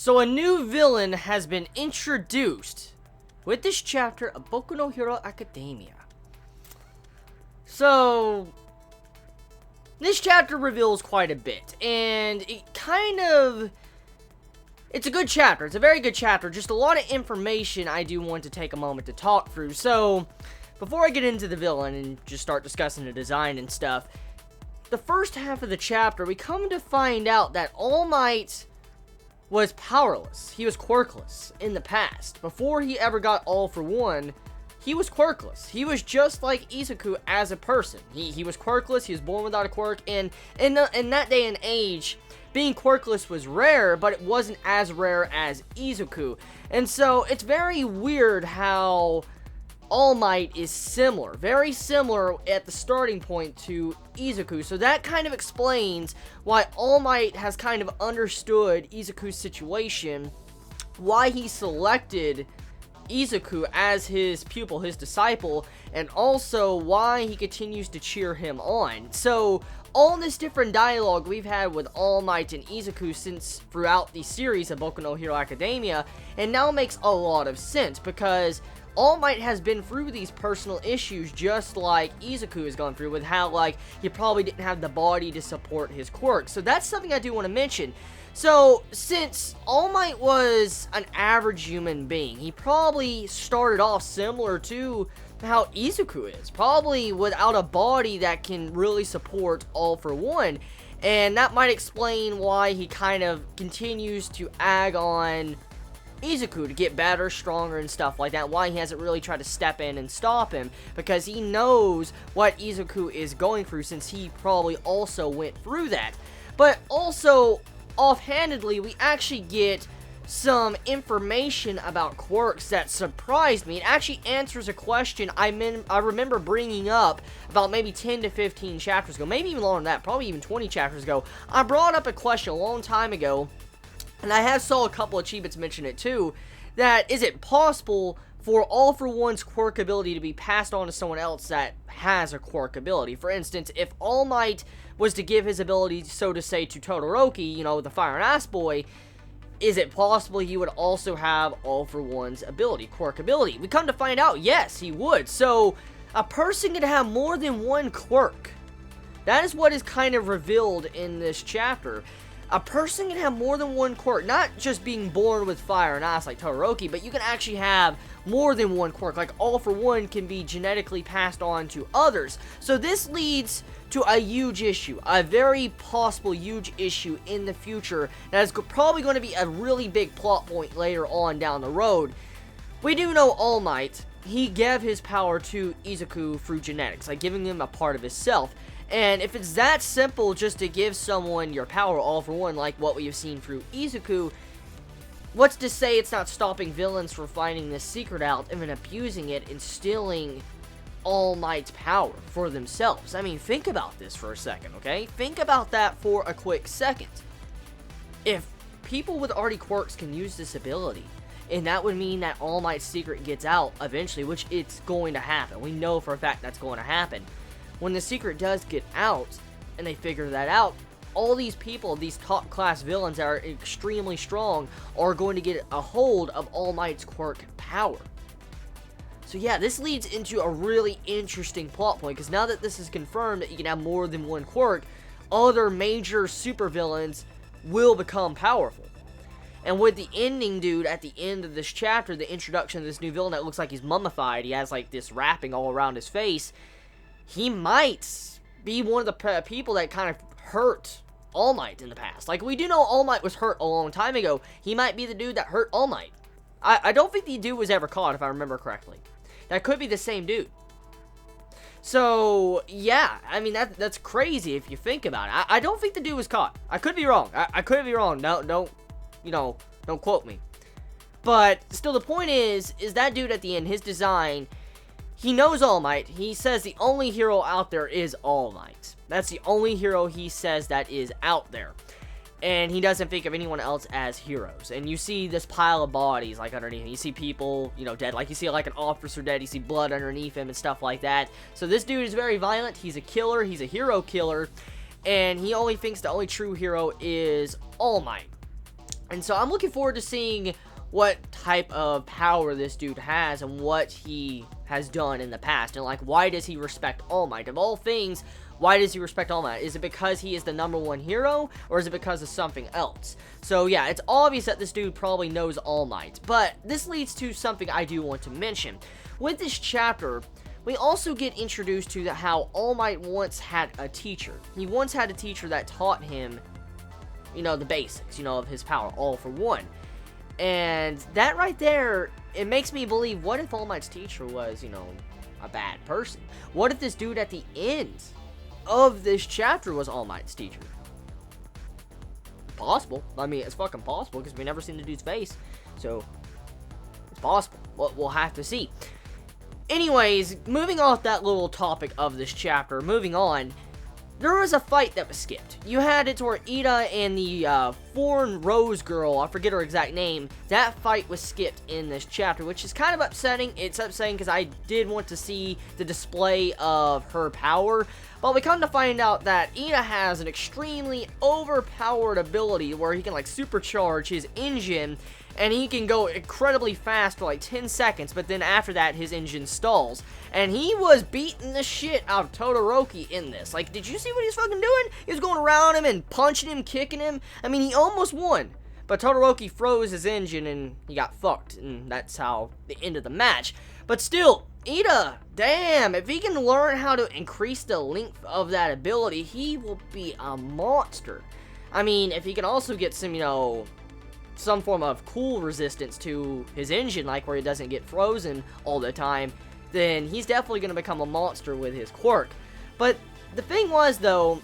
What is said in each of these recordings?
So a new villain has been introduced with this chapter of Boku no Hero Academia. So this chapter reveals quite a bit, and it's a good chapter. It's a very good chapter. Just a lot of information I do want to take a moment to talk through. So before I get into the villain and just start discussing the design and stuff, the first half of the chapter, we come to find out that All Might was powerless. He was quirkless in the past. Before he ever got All for One, he was quirkless. He was just like Izuku as a person. He was quirkless. He was born without a quirk. And in that day and age, being quirkless was rare, but it wasn't as rare as Izuku. And so it's very weird how All Might is similar, very similar at the starting point to Izuku. So that kind of explains why All Might has kind of understood Izuku's situation, why he selected Izuku as his pupil, his disciple, and also why he continues to cheer him on. So all this different dialogue we've had with All Might and Izuku since throughout the series of Boku no Hero Academia, and now makes a lot of sense because All Might has been through these personal issues just like Izuku has gone through with how, like, he probably didn't have the body to support his quirk. So that's something I do want to mention. So, since All Might was an average human being, he probably started off similar to how Izuku is. Probably without a body that can really support All for One. And that might explain why he kind of continues to ag on Izuku to get better, stronger, and stuff like that. Why he hasn't really tried to step in and stop him, because he knows what Izuku is going through, since he probably also went through that. But also, offhandedly, we actually get some information about quirks that surprised me. It actually answers a question I remember bringing up about maybe 10 to 15 chapters ago, maybe even longer than that, probably even 20 chapters ago. I brought up a question a long time ago, and I have saw a couple of Chibits mention it too, that is it possible for All for One's quirk ability to be passed on to someone else that has a quirk ability? For instance, if All Might was to give his ability, so to say, to Todoroki, you know, the Fire and Ice Boy, is it possible he would also have All for One's ability, quirk ability? We come to find out, yes, he would. So, a person could have more than one quirk. That is what is kind of revealed in this chapter. A person can have more than one quirk, not just being born with fire and ice like Todoroki, but you can actually have more than one quirk. Like All for One can be genetically passed on to others. So this leads to a huge issue, a very possible huge issue in the future that is probably going to be a really big plot point later on down the road. We do know All Might, he gave his power to Izuku through genetics, like giving him a part of his self. And if it's that simple just to give someone your power All for One, like what we have seen through Izuku, what's to say it's not stopping villains from finding this secret out and then abusing it and stealing All Might's power for themselves? I mean, think about this for a second, okay? Think about that for a quick second. If people with already quirks can use this ability, and that would mean that All Might's secret gets out eventually, which it's going to happen. We know for a fact that's going to happen. When the secret does get out, and they figure that out, all these people, these top-class villains that are extremely strong, are going to get a hold of All Might's quirk power. So yeah, this leads into a really interesting plot point, because now that this is confirmed that you can have more than one quirk, other major supervillains will become powerful. And with the ending, dude, at the end of this chapter, the introduction of this new villain that looks like he's mummified, he has like this wrapping all around his face, he might be one of the people that kind of hurt All Might in the past. Like, we do know All Might was hurt a long time ago. He might be the dude that hurt All Might. I don't think the dude was ever caught, if I remember correctly. That could be the same dude. So, yeah, I mean, that's crazy if you think about it. I don't think the dude was caught. I could be wrong. I could be wrong. Don't quote me. But, still, the point is that dude at the end, his design, he knows All Might. He says the only hero out there is All Might. That's the only hero he says that is out there. And he doesn't think of anyone else as heroes. And you see this pile of bodies, like, underneath him. You see people, dead. Like, you see, like, an officer dead. You see blood underneath him and stuff like that. So this dude is very violent. He's a killer. He's a hero killer. And he only thinks the only true hero is All Might. And so I'm looking forward to seeing what type of power this dude has and what he has done in the past. And, like, why does he respect All Might? Of all things, why does he respect All Might? Is it because he is the #1 hero, or is it because of something else? So, yeah, it's obvious that this dude probably knows All Might. But this leads to something I do want to mention. With this chapter, we also get introduced to how All Might once had a teacher. He once had a teacher that taught him, you know, the basics, you know, of his power, All for One. And that right there, it makes me believe, what if All Might's teacher was, you know, a bad person? What if this dude at the end of this chapter was All Might's teacher? Possible. I mean, it's fucking possible, because we never seen the dude's face. So, it's possible. We'll have to see. Anyways, moving off that little topic of this chapter, moving on, there was a fight that was skipped. You had it to where Ida and the foreign rose girl, I forget her exact name, that fight was skipped in this chapter, which is kind of upsetting. It's upsetting because I did want to see the display of her power, but we come to find out that Ida has an extremely overpowered ability where he can, like, supercharge his engine, and he can go incredibly fast for like 10 seconds, but then after that, his engine stalls. And he was beating the shit out of Todoroki in this. Like, did you see what he was fucking doing? He was going around him and punching him, kicking him. I mean, he almost won. But Todoroki froze his engine and he got fucked. And that's how the end of the match. But still, Ida, damn, if he can learn how to increase the length of that ability, he will be a monster. I mean, if he can also get some, you know, some form of cool resistance to his engine, like where he doesn't get frozen all the time, then he's definitely going to become a monster with his quirk. But the thing was, though,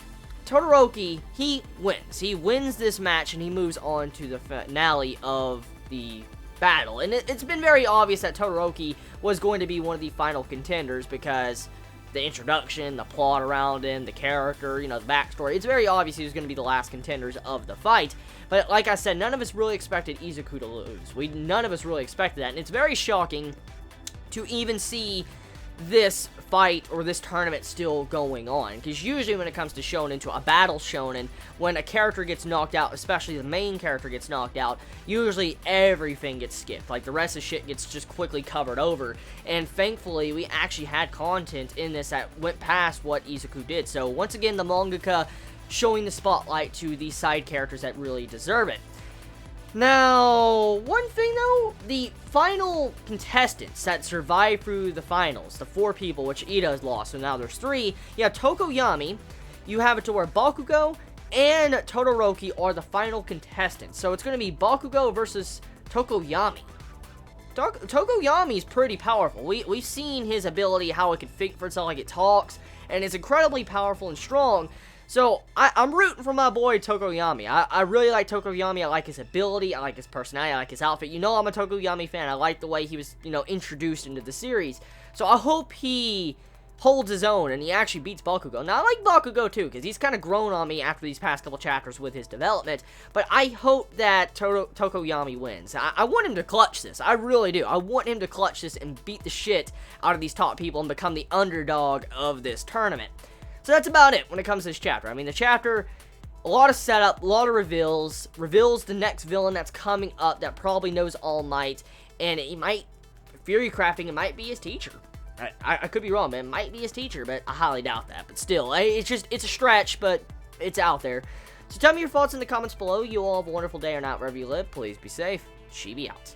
Todoroki, he wins. He wins this match, and he moves on to the finale of the battle. And it's been very obvious that Todoroki was going to be one of the final contenders because the introduction, the plot around him, the character, you know, the backstory. It's very obvious he was going to be the last contenders of the fight. But like I said, none of us really expected Izuku to lose. None of us really expected that. And it's very shocking to even see this fight or this tournament still going on. Because usually when it comes to shonen, to a battle shonen, when a character gets knocked out, especially the main character gets knocked out, usually everything gets skipped. Like, the rest of the shit gets just quickly covered over. And thankfully, we actually had content in this that went past what Izuku did. So once again, the mangaka showing the spotlight to the side characters that really deserve it. Now, one thing though, the final contestants that survived through the finals, the 4 people, which Ida has lost, so now there's 3. You have Tokoyami, you have it to where Bakugo and Todoroki are the final contestants. So it's going to be Bakugo versus Tokoyami. Tokoyami is pretty powerful. We've seen his ability, how it can think for itself, like it talks, and it's incredibly powerful and strong. So, I'm rooting for my boy Tokoyami. I really like Tokoyami. I like his ability. I like his personality. I like his outfit. You know I'm a Tokoyami fan. I like the way he was, you know, introduced into the series. So, I hope he holds his own and he actually beats Bakugo. Now, I like Bakugo too, because he's kind of grown on me after these past couple chapters with his development. But I hope that Tokoyami wins. I want him to clutch this. I really do. I want him to clutch this and beat the shit out of these top people and become the underdog of this tournament. So that's about it when it comes to this chapter. I mean, the chapter, a lot of setup, a lot of reveals the next villain that's coming up that probably knows All Might, and he might, Fury Crafting, it might be his teacher. I could be wrong, man. It might be his teacher, but I highly doubt that. But still, it's a stretch, but it's out there. So tell me your thoughts in the comments below. You all have a wonderful day or night wherever you live. Please be safe. Chibi out.